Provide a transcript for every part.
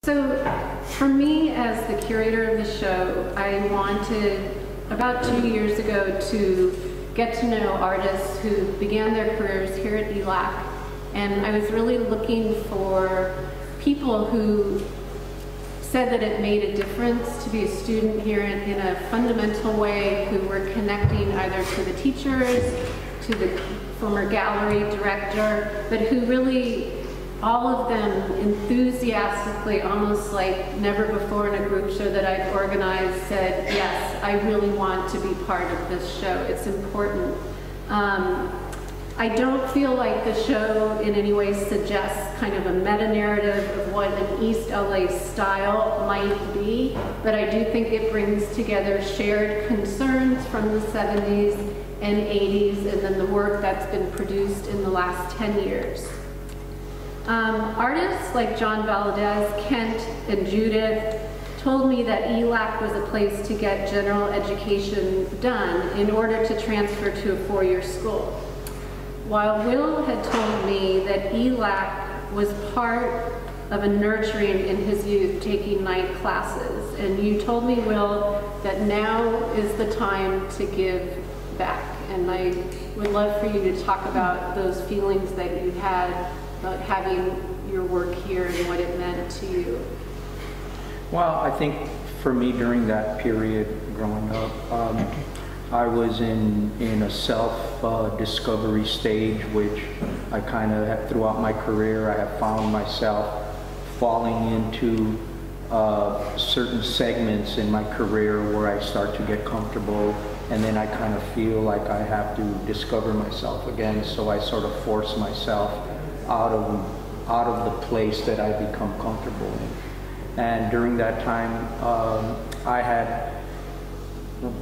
So for me, as the curator of the show, I wanted about 2 years ago to get to know artists who began their careers here at ELAC, and I was really looking for people who said that it made a difference to be a student here in a fundamental way, who were connecting either to the teachers, to the former gallery director, but who really, all of them enthusiastically, almost like never before in a group show that I've organized, said, yes, I really want to be part of this show. It's important. I don't feel like the show in any way suggests kind of a meta-narrative of what an East LA style might be, but I do think it brings together shared concerns from the 70s and 80s, and then the work that's been produced in the last 10 years. Artists like John Valdez, Kent, and Judith told me that ELAC was a place to get general education done in order to transfer to a four-year school. While Will had told me that ELAC was part of a nurturing in his youth, taking night classes. And you told me, Will, that now is the time to give back. And I would love for you to talk about those feelings that you had about having your work here and what it meant to you. Well, I think for me during that period growing up, I was in a self-discovery stage, which I kind of have throughout my career. I have found myself falling into certain segments in my career where I start to get comfortable, and then I kind of feel like I have to discover myself again. So I sort of force myself out of the place that I become comfortable in. And during that time, I had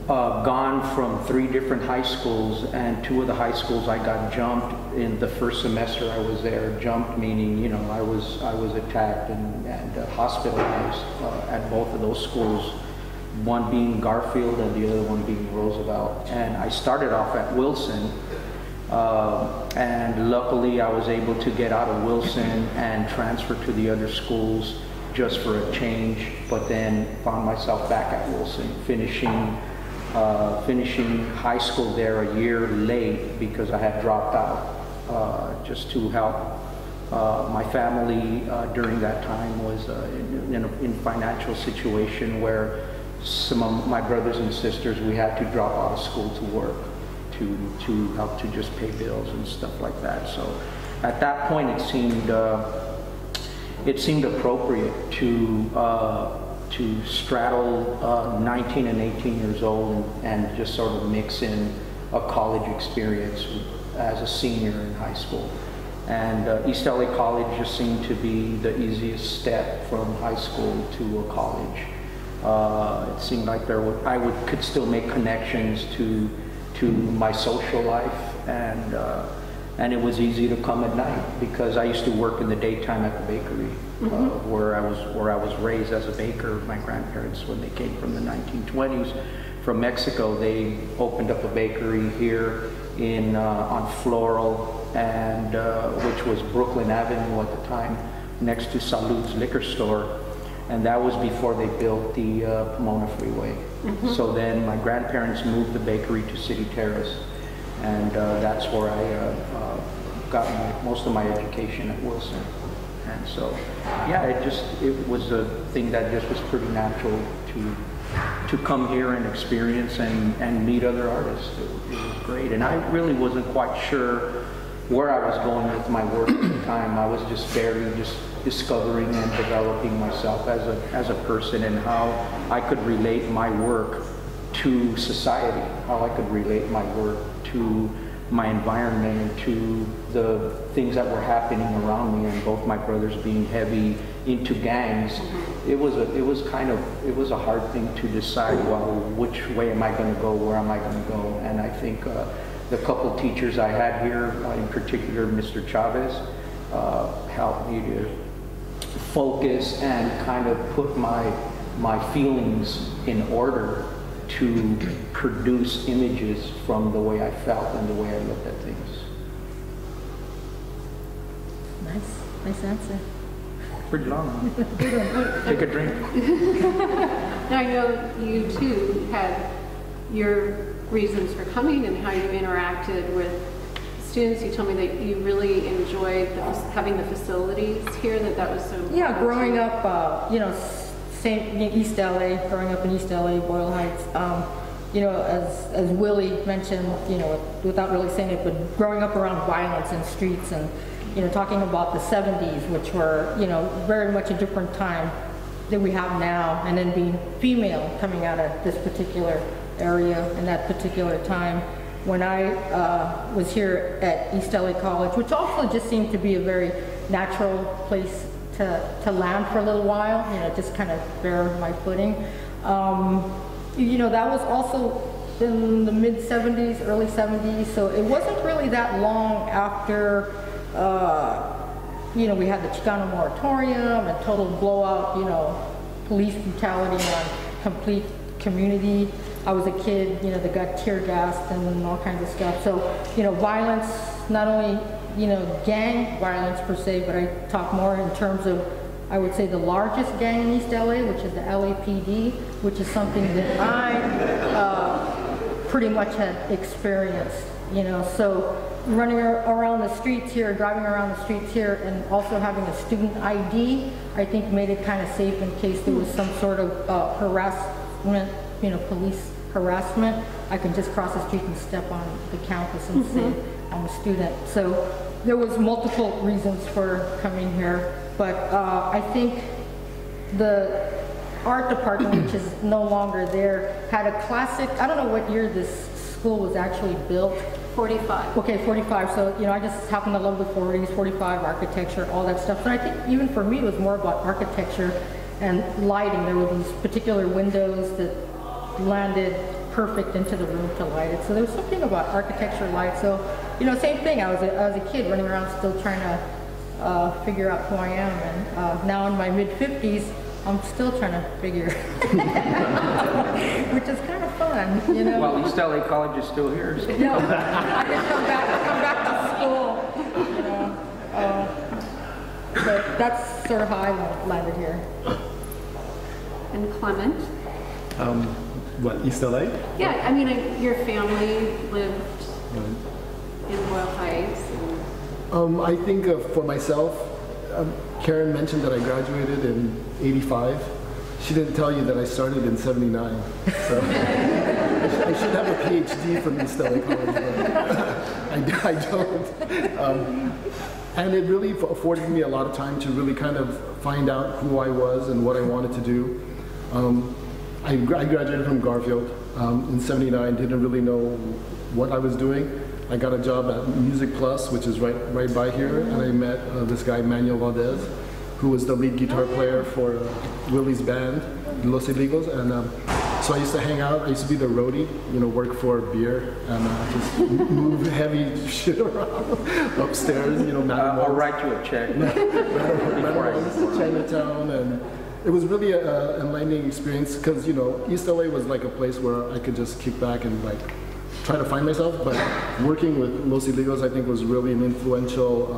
gone from 3 different high schools, and 2 of the high schools I got jumped in the first semester I was there. Jumped meaning, you know, I was attacked and hospitalized at both of those schools, one being Garfield and the other one being Roosevelt. And I started off at Wilson, and luckily I was able to get out of Wilson and transfer to the other schools just for a change, but then found myself back at Wilson, finishing high school there a year late because I had dropped out, just to help my family during that time was in a financial situation where some of my brothers and sisters, we had to drop out of school to work to help to just pay bills and stuff like that. So at that point it seemed appropriate to straddle 19 and 18 years old and just sort of mix in a college experience as a senior in high school. And East LA College just seemed to be the easiest step from high school to a college. It seemed like I could still make connections to my social life, and it was easy to come at night because I used to work in the daytime at the bakery, where I was raised as a baker. My grandparents, when they came from the 1920s from Mexico, they opened up a bakery here on Floral, and which was Brooklyn Avenue at the time, next to Salud's liquor store. And that was before they built the Pomona Freeway. So then my grandparents moved the bakery to City Terrace, and that's where I got most of my education at Wilson. And so, yeah, it was a thing that just was pretty natural to come here and experience and meet other artists. It was great, and I really wasn't quite sure where I was going with my work at the time. I was just barely just discovering and developing myself as a person, and how I could relate my work to society, how I could relate my work to my environment and to the things that were happening around me. And both my brothers being heavy into gangs, it was a hard thing to decide, well, which way am I going to go, where am I going to go? And I think the couple teachers I had here, in particular Mr. Chavez, helped me to focus and kind of put my feelings in order to produce images from the way I felt and the way I looked at things. Nice answer. pretty long. Take a drink. Now, I know you too had your reasons for coming and how you interacted with students. You told me that you really enjoyed having the facilities here, that was so important. Yeah, growing up, you know, East LA, growing up in East LA, Boyle Heights, you know, as Willie mentioned, you know, without really saying it, but growing up around violence in streets and, you know, talking about the 70s, which were, you know, very much a different time than we have now, and then being female coming out of this particular area in that particular time. When I was here at East LA College, which also just seemed to be a very natural place to land for a little while, you know, just kind of bear my footing. You know, that was also in the mid 70s, early 70s, so it wasn't really that long after, you know, we had the Chicano moratorium and total blowout, you know, police brutality on complete community. I was a kid, you know, that got tear gassed and all kinds of stuff. So, you know, violence, not only, you know, gang violence per se, but I talk more in terms of, I would say, the largest gang in East LA, which is the LAPD, which is something that I pretty much had experienced, you know. So running around the streets here, driving around the streets here, and also having a student ID, I think made it kind of safe in case there was some sort of harassment, you know, police harassment. I could just cross the street and step on the campus and say I'm a student. So there was multiple reasons for coming here, but I think the art department, which is no longer there, had a classic, I don't know what year this school was actually built. 45. Okay, 45. So, you know, I just happen to love the 40s, 45, architecture, all that stuff. And I think even for me, it was more about architecture and lighting. There were these particular windows that landed perfect into the room to light it. So there was something about architecture, light. So, you know, same thing. I was a kid running around still trying to figure out who I am. And now in my mid-50s, I'm still trying to figure which is kind of fun, you know. Well, East LA College is still here. So. No, I just come back to school, you know. But that's sort of how I landed here. And Clement? What, East LA? Yeah, I mean, your family lived in Boyle Heights. I think for myself, Karen mentioned that I graduated in '85. She didn't tell you that I started in '79. So I should have a PhD from East LA College, but I don't. And it really afforded me a lot of time to really kind of find out who I was and what I wanted to do. I graduated from Garfield in '79, didn't really know what I was doing. I got a job at Music Plus, which is right by here, and I met this guy, Manuel Valdez, who was the lead guitar player for Willie's band, Los Illegals, and so I used to hang out. I used to be the roadie, you know, work for beer, and just move heavy shit around upstairs, you know. I'll write you a check. Chinatown, and it was really an enlightening experience because, you know, East LA was like a place where I could just kick back and like try to find myself, but working with Los Illegals I think was really an influential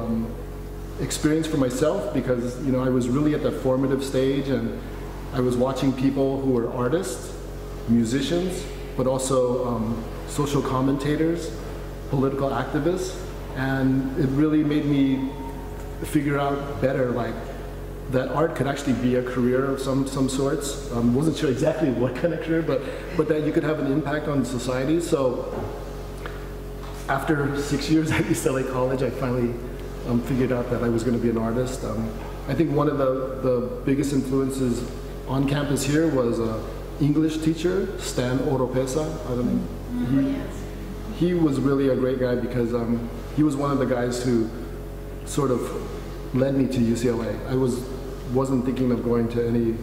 experience for myself because, you know, I was really at that formative stage and I was watching people who were artists, musicians, but also social commentators, political activists, and it really made me figure out better like that art could actually be a career of some sorts. Wasn't sure exactly what kind of career, but that you could have an impact on society. So after 6 years at East LA College, I finally figured out that I was going to be an artist. I think one of the biggest influences on campus here was an English teacher, Stan Oropesa. I don't know. He was really a great guy because he was one of the guys who sort of led me to UCLA. I wasn't thinking of going to any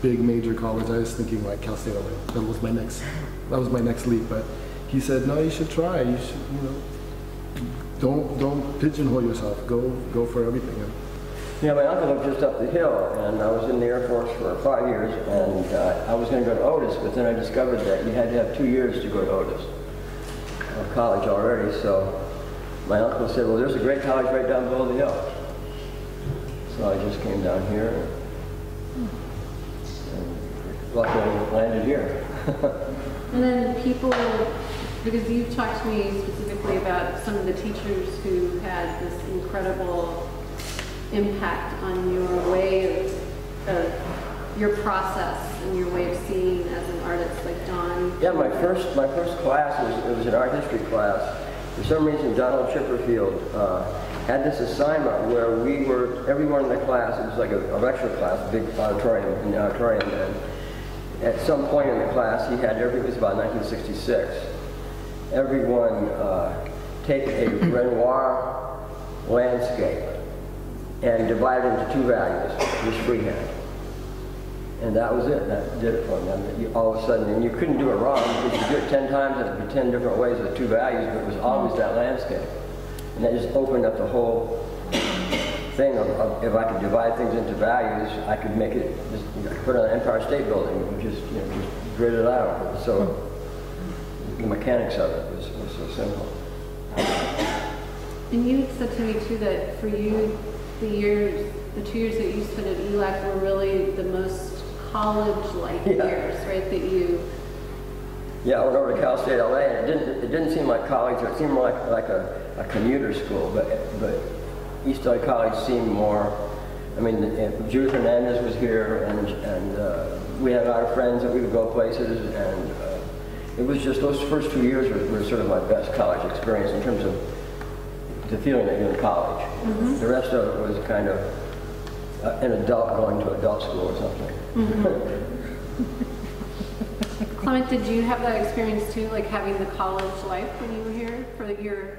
big major college. I was thinking like Cal State LA. That was my next leap. But he said, no, you should try. You should, you know, don't pigeonhole yourself. Go for everything. Yeah, my uncle lived just up the hill, and I was in the Air Force for 5 years, and I was going to go to Otis, but then I discovered that you had to have 2 years to go to Otis, college already. So my uncle said, well, there's a great college right down below the hill. So So I just came down here and luckily landed here. And then people, because you've talked to me specifically about some of the teachers who had this incredible impact on your way of your process and your way of seeing as an artist, like Don. Yeah, my first class was an art history class. For some reason, Donald Chipperfield had this assignment where everyone in the class, it was like a lecture class, a big auditorium, in the auditorium, and at some point in the class, it was about 1966, everyone take a Renoir landscape and divide it into two values, just freehand. And that was it. That did it for me. I mean, all of a sudden, and you couldn't do it wrong because you do it 10 times and it'd be 10 different ways with two values, but it was always that landscape. And that just opened up the whole thing of if I could divide things into values, I could make it, I could put it on the Empire State Building and just grid it out. So the mechanics of it was so simple. And you said to me too that for you, the 2 years that you spent at ELAC were really the most college-like years, right? That you. Yeah, I went over to Cal State LA, and it didn't seem like college. It seemed like a commuter school, but East LA College seemed more. I mean, Judith Hernandez was here, and we had our friends, and we would go places, and it was just those first 2 years were sort of my best college experience in terms of the feeling that you're in college. Mm-hmm. The rest of it was kind of an adult going to adult school or something. Mm-hmm. Clement, did you have that experience too, like having the college life when you were here for your